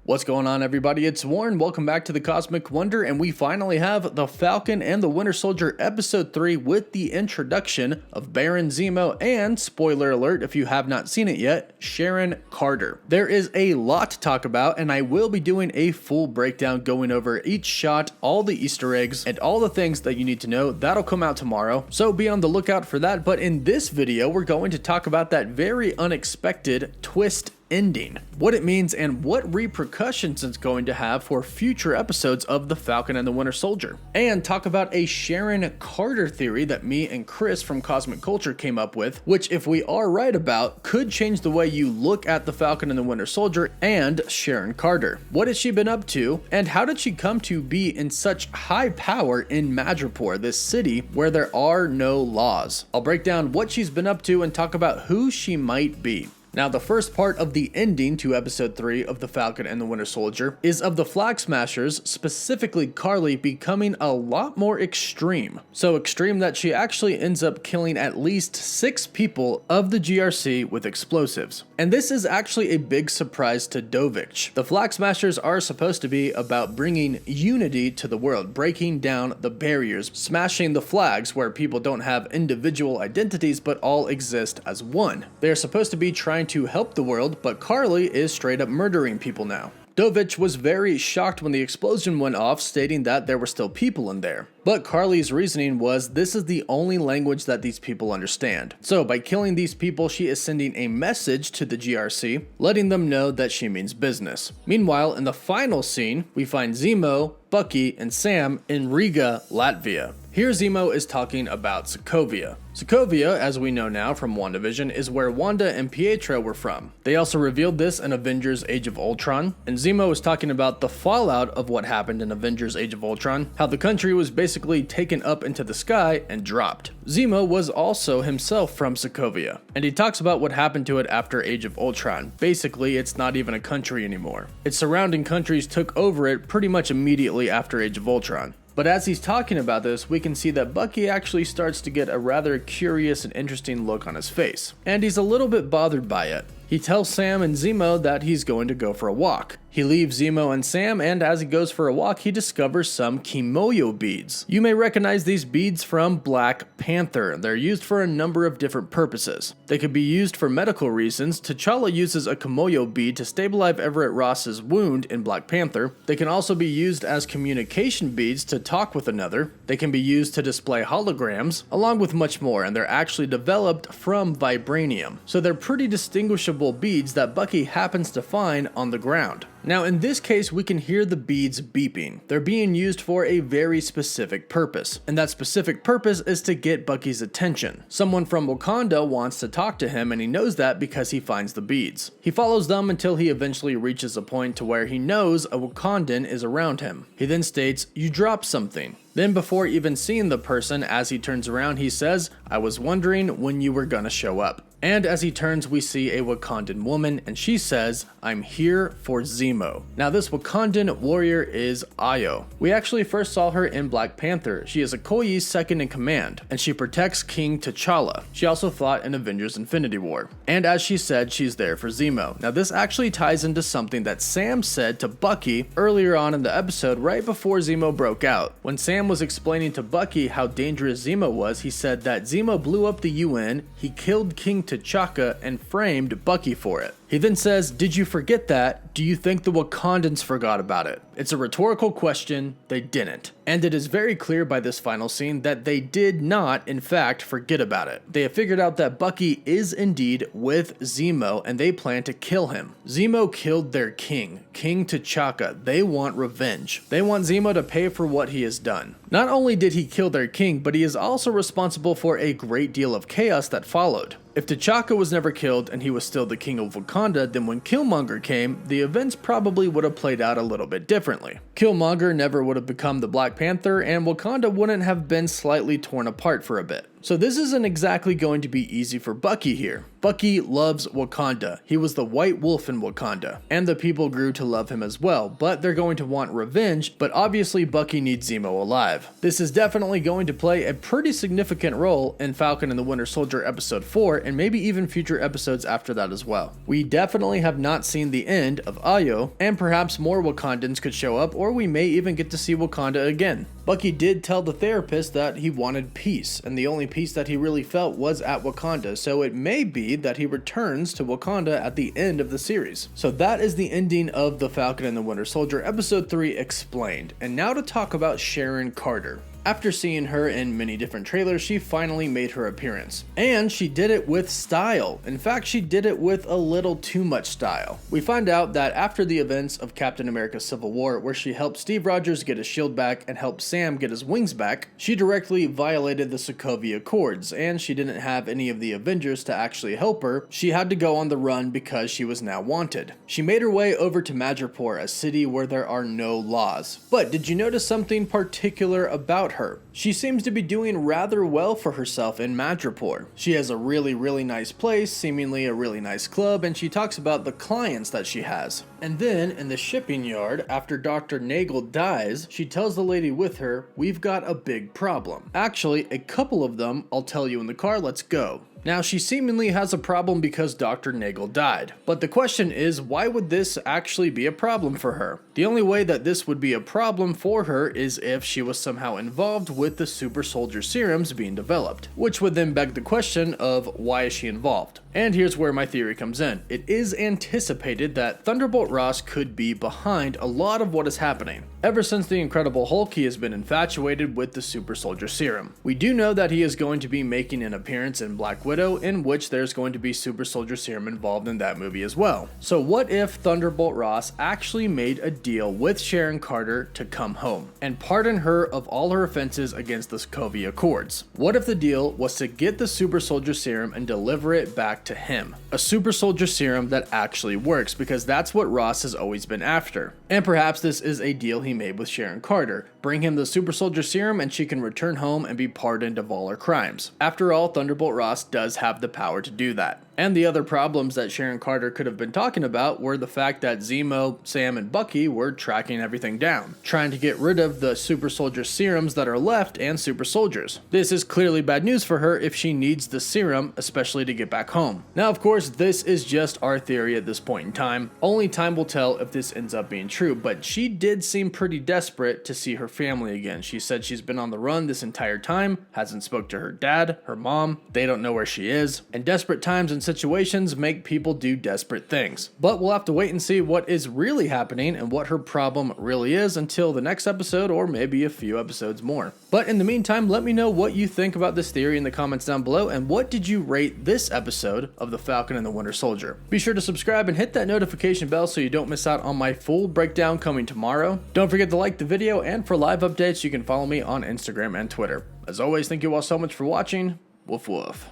What's going on, everybody? It's Warren. Welcome back to the Cosmic Wonder, and we finally have The Falcon and the Winter Soldier Episode 3 with the introduction of Baron Zemo and, spoiler alert if you have not seen it yet, Sharon Carter. There is a lot to talk about, and I will be doing a full breakdown going over each shot, all the Easter eggs, and all the things that you need to know. That'll come out tomorrow, so be on the lookout for that. But in this video, we're going to talk about that very unexpected twist ending, what it means, and what repercussions it's going to have for future episodes of The Falcon and the Winter Soldier, and talk about a Sharon Carter theory that me and Chris from Cosmic Culture came up with, which, if we are right about, could change the way you look at The Falcon and the Winter Soldier and Sharon Carter. What has she been up to, and how did she come to be in such high power in Madripoor, this city where there are no laws? I'll break down what she's been up to and talk about who she might be. Now, the first part of the ending to episode 3 of The Falcon and the Winter Soldier is of the Flag Smashers, specifically Karli, becoming a lot more extreme. So extreme that she actually ends up killing at least 6 people of the GRC with explosives. And this is actually a big surprise to Dovich. The Flag Smashers are supposed to be about bringing unity to the world, breaking down the barriers, smashing the flags where people don't have individual identities but all exist as one. They are supposed to be trying to help the world, but Karli is straight up murdering people now. Dovich was very shocked when the explosion went off, stating that there were still people in there. But Karli's reasoning was this is the only language that these people understand. So by killing these people, she is sending a message to the GRC, letting them know that she means business. Meanwhile, in the final scene, we find Zemo, Bucky, and Sam in Riga, Latvia. Here Zemo is talking about Sokovia. Sokovia, as we know now from WandaVision, is where Wanda and Pietro were from. They also revealed this in Avengers Age of Ultron, and Zemo is talking about the fallout of what happened in Avengers Age of Ultron, how the country was basically taken up into the sky and dropped. Zemo was also himself from Sokovia, and he talks about what happened to it after Age of Ultron. Basically, it's not even a country anymore. Its surrounding countries took over it pretty much immediately after Age of Ultron. But as he's talking about this, we can see that Bucky actually starts to get a rather curious and interesting look on his face, and he's a little bit bothered by it. He tells Sam and Zemo that he's going to go for a walk. He leaves Zemo and Sam, and as he goes for a walk, he discovers some Kimoyo beads. You may recognize these beads from Black Panther. They're used for a number of different purposes. They could be used for medical reasons. T'Challa uses a Kimoyo bead to stabilize Everett Ross's wound in Black Panther. They can also be used as communication beads to talk with another. They can be used to display holograms, along with much more, and they're actually developed from vibranium. So they're pretty distinguishable beads that Bucky happens to find on the ground. Now, in this case, we can hear the beads beeping. They're being used for a very specific purpose, and that specific purpose is to get Bucky's attention. Someone from Wakanda wants to talk to him, and he knows that because he finds the beads. He follows them until he eventually reaches a point to where he knows a Wakandan is around him. He then states, "You dropped something." Then, before even seeing the person, as he turns around, he says, "I was wondering when you were gonna show up." And as he turns, we see a Wakandan woman, and she says, "I'm here for Zemo." Now, this Wakandan warrior is Ayo. We actually first saw her in Black Panther. She is Okoye's second in command, and she protects King T'Challa. She also fought in Avengers Infinity War. And as she said, she's there for Zemo. Now, this actually ties into something that Sam said to Bucky earlier on in the episode, right before Zemo broke out. When Sam was explaining to Bucky how dangerous Zemo was, he said that Zemo blew up the UN, he killed King T'Chaka, and framed Bucky for it. He then says, "Did you forget that? Do you think the Wakandans forgot about it?" It's a rhetorical question. They didn't. And it is very clear by this final scene that they did not, in fact, forget about it. They have figured out that Bucky is indeed with Zemo, and they plan to kill him. Zemo killed their king, King T'Chaka. They want revenge. They want Zemo to pay for what he has done. Not only did he kill their king, but he is also responsible for a great deal of chaos that followed. If T'Chaka was never killed and he was still the king of Wakanda, then when Killmonger came, the events probably would have played out a little bit differently. Killmonger never would have become the Black Panther, and Wakanda wouldn't have been slightly torn apart for a bit. So this isn't exactly going to be easy for Bucky here. Bucky loves Wakanda. He was the white wolf in Wakanda, and the people grew to love him as well, but they're going to want revenge, but obviously Bucky needs Zemo alive. This is definitely going to play a pretty significant role in Falcon and the Winter Soldier episode 4, and maybe even future episodes after that as well. We definitely have not seen the end of Ayo, and perhaps more Wakandans could show up, or we may even get to see Wakanda again. Bucky did tell the therapist that he wanted peace, and the only peace that he really felt was at Wakanda, so it may be that he returns to Wakanda at the end of the series. So that is the ending of The Falcon and the Winter Soldier episode 3 explained. And now to talk about Sharon Carter. After seeing her in many different trailers, she finally made her appearance. And she did it with style. In fact, she did it with a little too much style. We find out that after the events of Captain America Civil War, where she helped Steve Rogers get his shield back and helped Sam get his wings back, she directly violated the Sokovia Accords, and she didn't have any of the Avengers to actually help her. She had to go on the run because she was now wanted. She made her way over to Madripoor, a city where there are no laws. But did you notice something particular about her? She seems to be doing rather well for herself in Madripoor. She has a really nice place, seemingly a really nice club, and she talks about the clients that she has. And then in the shipping yard, after Dr. Nagel dies, she tells the lady with her, "We've got a big problem." Actually, a couple of them, I'll tell you in the car, let's go. Now, she seemingly has a problem because Dr. Nagel died, but the question is, why would this actually be a problem for her? The only way that this would be a problem for her is if she was somehow involved with the super soldier serums being developed, which would then beg the question of why is she involved? And here's where my theory comes in. It is anticipated that Thunderbolt Ross could be behind a lot of what is happening. Ever since the Incredible Hulk, he has been infatuated with the super soldier serum. We do know that he is going to be making an appearance in Black Widow, in which there's going to be super soldier serum involved in that movie as well. So what if Thunderbolt Ross actually made a deal with Sharon Carter to come home and pardon her of all her offenses against the Sokovia Accords? What if the deal was to get the super soldier serum and deliver it back to him? A super soldier serum that actually works, because that's what Ross has always been after. And perhaps this is a deal he made with Sharon Carter. Bring him the super soldier serum and she can return home and be pardoned of all her crimes. After all, Thunderbolt Ross does have the power to do that. And the other problems that Sharon Carter could have been talking about were the fact that Zemo, Sam, and Bucky were tracking everything down, trying to get rid of the super soldier serums that are left and super soldiers. This is clearly bad news for her if she needs the serum, especially to get back home. Now, of course, this is just our theory at this point in time. Only time will tell if this ends up being true, but she did seem pretty desperate to see her family again. She said she's been on the run this entire time, hasn't spoke to her dad, her mom, they don't know where she is, and desperate times and situations make people do desperate things. But we'll have to wait and see what is really happening and what her problem really is until the next episode, or maybe a few episodes more. But in the meantime, let me know what you think about this theory in the comments down below, and what did you rate this episode of The Falcon and the Winter Soldier? Be sure to subscribe and hit that notification bell so you don't miss out on my full breakdown coming tomorrow. Don't forget to like the video, and for live updates you can follow me on Instagram and Twitter. As always, thank you all so much for watching. Woof woof.